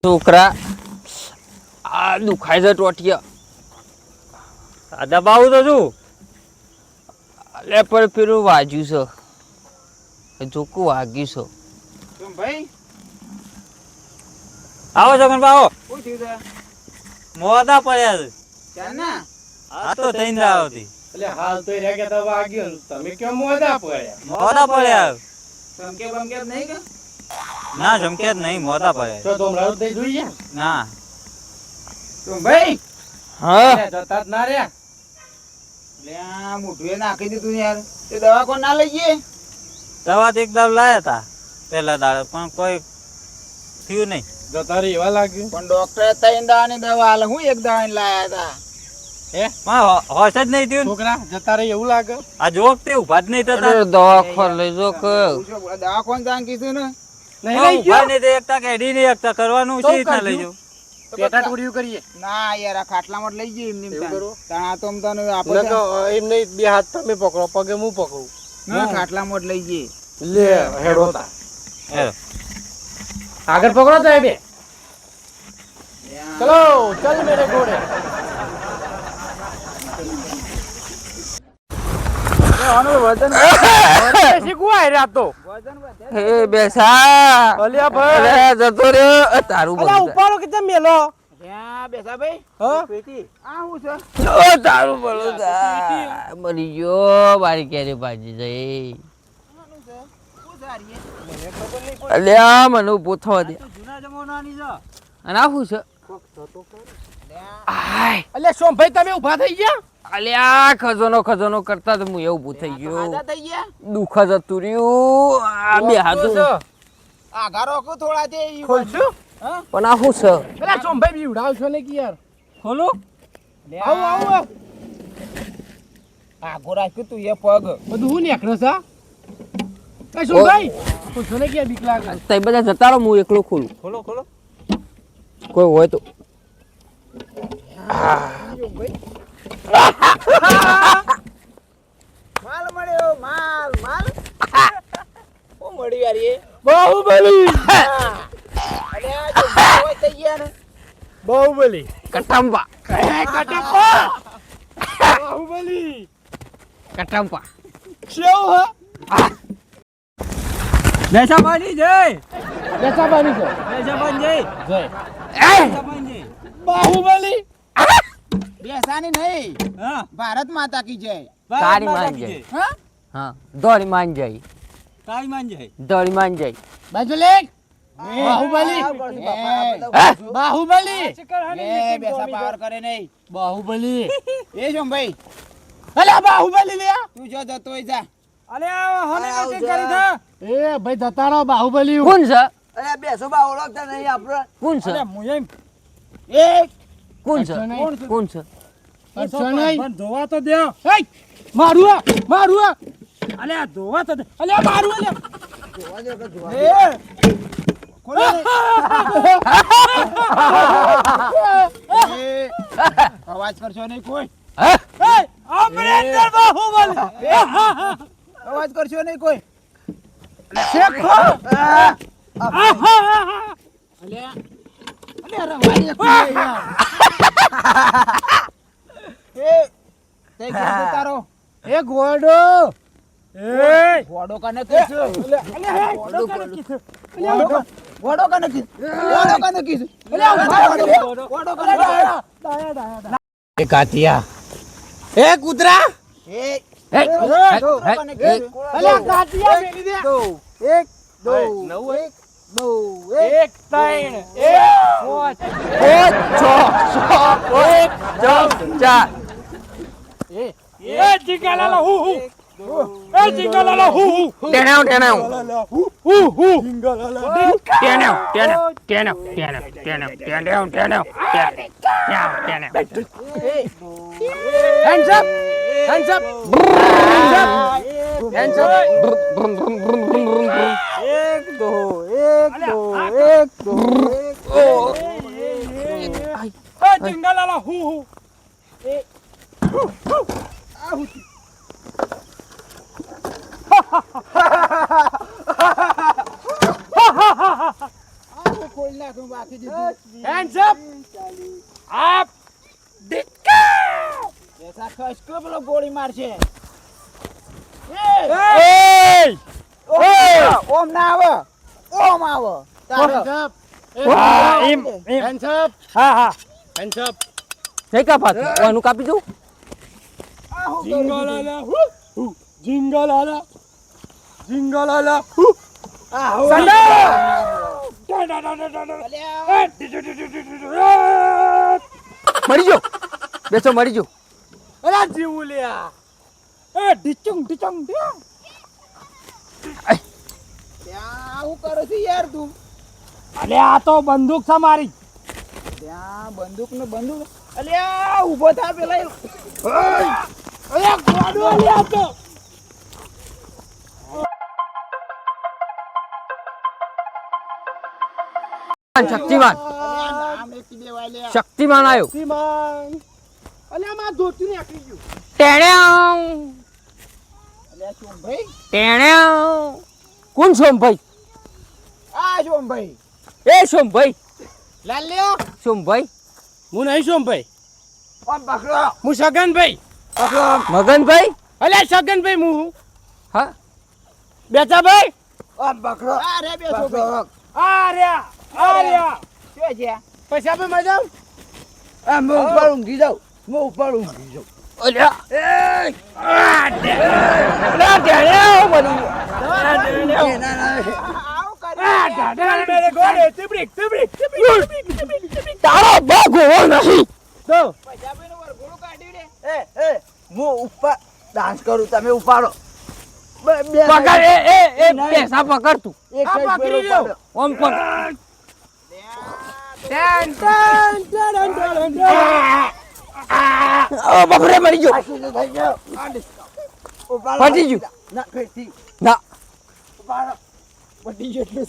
છોકરા આ દુખાય છે ટોટિયા આ દબાવું તો શું અલે પણ પેલું વાજ્યું છે જોકું વાગ્યું છે ભાઈ આવો જગન બાવો શું થયું છે? મોદા પડ્યા છે ક્યારના? આ તો થઈને આવતી એટલે હાલ તો રહ્યા કે તો વાગ્યો ને તમે કેમ મોદા પડ્યા? મોદા પડ્યા ચમકે બમકે નહીં કે? ના જમકે જ નહીં મોદા પડ્યા તો તોમરાવ દઈ જોઈએ ના તો ભાઈ હા જતા જ ના રહ્યા લે આ મોઢુએ નાખી દીધું યાર તે દવા કોણ ના લઈ ગયે દવા તો એકદમ લાયા હતા પેલા દાડે પણ કોઈ થયું નહીં જતા રે એવા લાગ્યું પણ ડોક્ટરે ત્રણ દાવાની દવા આલે હું એક દાવાની લાયા હતા હોશ જ નહીં થયું છોકરા જતા રે એવું લાગે આ જોક તે ઉભા જ નહીં થતા દવાખાન લઈ જો કે દવા કોણ જાણ કીધું ને ઉભા નહીં તો એકતા કેડી નહીં એકતા કરવાનું છે રીતના લઈ જાવ પેટા ટોડિયું કરીએ ના યાર આ ખાટલામાં લઈ જઈએ એમની તાણા તો તને આપો એમ નહીં બે હાથ તમે પકડો પગે હું પકડું ના ખાટલામાં લઈ જઈએ લે હેડો તા આગળ પકડો તો બે ચલો ચલ મેરે ઘોડે હે બેસા અલ્યા ભાઈ અલે જતો રહ્યો તારું અલા બોલ ઉપાડો કે તમે મેલો ક્યાં બેસા ભાઈ હા પેટી આ હું છે ઓ તારું બોલો મરી ગયો મારી કેરી ભાજી જઈ અલ્યા મને ઉભો થવા દે જૂના જમાનાની છે અને આ શું છે આય અલ્યા સોમ ભાઈ તમે ઊભા થઈ ગયા અલ્યા ખજાનો કરતા તો હું એવું ઊભું થઈ ગયો થઈ ગયા દુઃખ જતું રહ્યું આ બે હાથું આ ઘરો કો થોડા દે ખોલશું પણ આ શું છે અલ્યા સોમ ભાઈ બી ઉડાવ છો ને કે યાર ખોલો આવો આવો આ ગોરા કે તું એ પગ બધું હું નીકળો છે એ સોમ ભાઈ ખોલશો ને કે બીક લાગે તઈ બધા જતા રહો હું એકલો ખોલું ખોલો ખોલો કોઈ હોય તો માલ મળ્યો માલ માલ ઓ મળી યાર એ બાહુબલી અરે આ જો હોય થઈ ગયા ને બાહુબલી કટંબા બાહુબલી કટંબા શું હ બેસાબાની જય બેસાબાની છે બેસાબાન જય જય બેસાબાન જય બાહુબલી બેસાની નહીં હા ભારત માતા કી જય તારી માન જય હા હા દોડી માન જય તારી માન જય દોડી માન જય બાજુ લે બાહુબલી બાહુબલી એ બેસા પાવર કરે નહીં બાહુબલી એ શું ભાઈ અલે બાહુબલી લે તું જો જતોય જા અલે હોને નક્કી કરી થા એ ભાઈ જતારો બાહુબલી કોણ છે અરે બેસો બા ઓળખતા નહીં આપણો કોણ છે અલે મુયમ એ કોણ છે કોણ છે પણ ધોવા તો દે મારું મારું અલે આ ધોવા તો દે અલે મારું અલે ધોવા દે કે ધોવા એ કોલે અવાજ કરશો નહીં કોઈ અમરેન્દ્ર બાહુબલી અવાજ કરશો નહીં કોઈ શેખો અલે અલે રવાડી યાર એ તે કે તારો એ ગોડો એ ગોડો કને કીધું અલે ગોડો કને કીધું ગોડો કને કીધું ગોડો કને કીધું અલે ગોડો કને દાયા એ કાતિયા એ કૂતરા એ અલે કાતિયા મેલી દે એક દો એક દો એક ત્રણ એક ચાર એ ચિંગાલાલા હુ હુ એ ચિંગાલાલા હુ હુ ટેણાવ ટેણાવ હુ હુ ટેણાવ ટેણાવ ટેણાવ ટેણાવ ટેણાવ ટેણાવ ટેણાવ ટેણાવ hands up hands up hands up એક દો એક ચિંગાલાલા હુ હુ ખોલ નાખું બાકી દીધું. હેન્ડ્સ અપ અપ ડિક્કા એસા ખસકો પેલો ગોળી મારશે. એય ઓમ ના આવે. ઓમ આવે. તારો. હેન્ડ્સ અપ વાહ એમ હેન્ડ્સ અપ હા હેન્ડ્સ અપ જઈ કા પાછું ઓનું કાપી દઉં આ હું કરું જિંગલાલા હુ જિંગલાલા જિંગલાલા આ હું મરી ગયો બેસો મરી ગયો અલા જીવલિયા એ ડિચુંગ ડિચુંગ ત્યાં હું કરું છું યાર તું? અલે આ તો બંદૂક છે મારી ત્યાં બંદૂક ને બંદૂક. અલ્યા ઊભો થા પેલા. અલે ગોડો અલે આ તો શક્તિમાન અલ્યા નામ એકી દેવાય લે. શક્તિમાન આવ્યો શક્તિમાન અલે આ માં ધોતી ને આખી ગયું ટેણ્યા અલ્યા શું ભાઈ? ટેણ્યા કોણ સોમભાઈ આ શું ભાઈ? એ સોમભાઈ લાલ્યો સોમભાઈ હું નહીં સોમભાઈ ઓમ પકડો. હું સગનભાઈ મગનભાઈ અલે સગનભાઈ હું હા બેચાભાઈ ઓમ પકડો. આ રે બેસો ભાઈ. આ રહ્યા શું છે? પૈસા આપે મજા આ હું ઉપર ઊંઘી જાઉં. હું ઉપર ઊંઘી જાઉં. અલ્યા આવું કરી. મેરે ગોળે તિબડીક તિબડીક તિબડીક તારો બાગ હોવો નહીં તો પંજાબીનું વરઘોડું કાઢ્યું રે. એ હું ઉપર ડાન્સ કરું, તમે ઉપાડો. બે પકડ એ પૈસા પકડ તું એક આ સાઈડ પકડી પેલો લ્યો. ઉપાડો. ઓમ પકડ ટન ટન ટન ટન ટન બકરે મરી ગયો આ શું થઈ ગયો? ઉપાડો. પતી ગયું. ના ફેરથી ના ઉપાડો. પતી ગયું એટલું.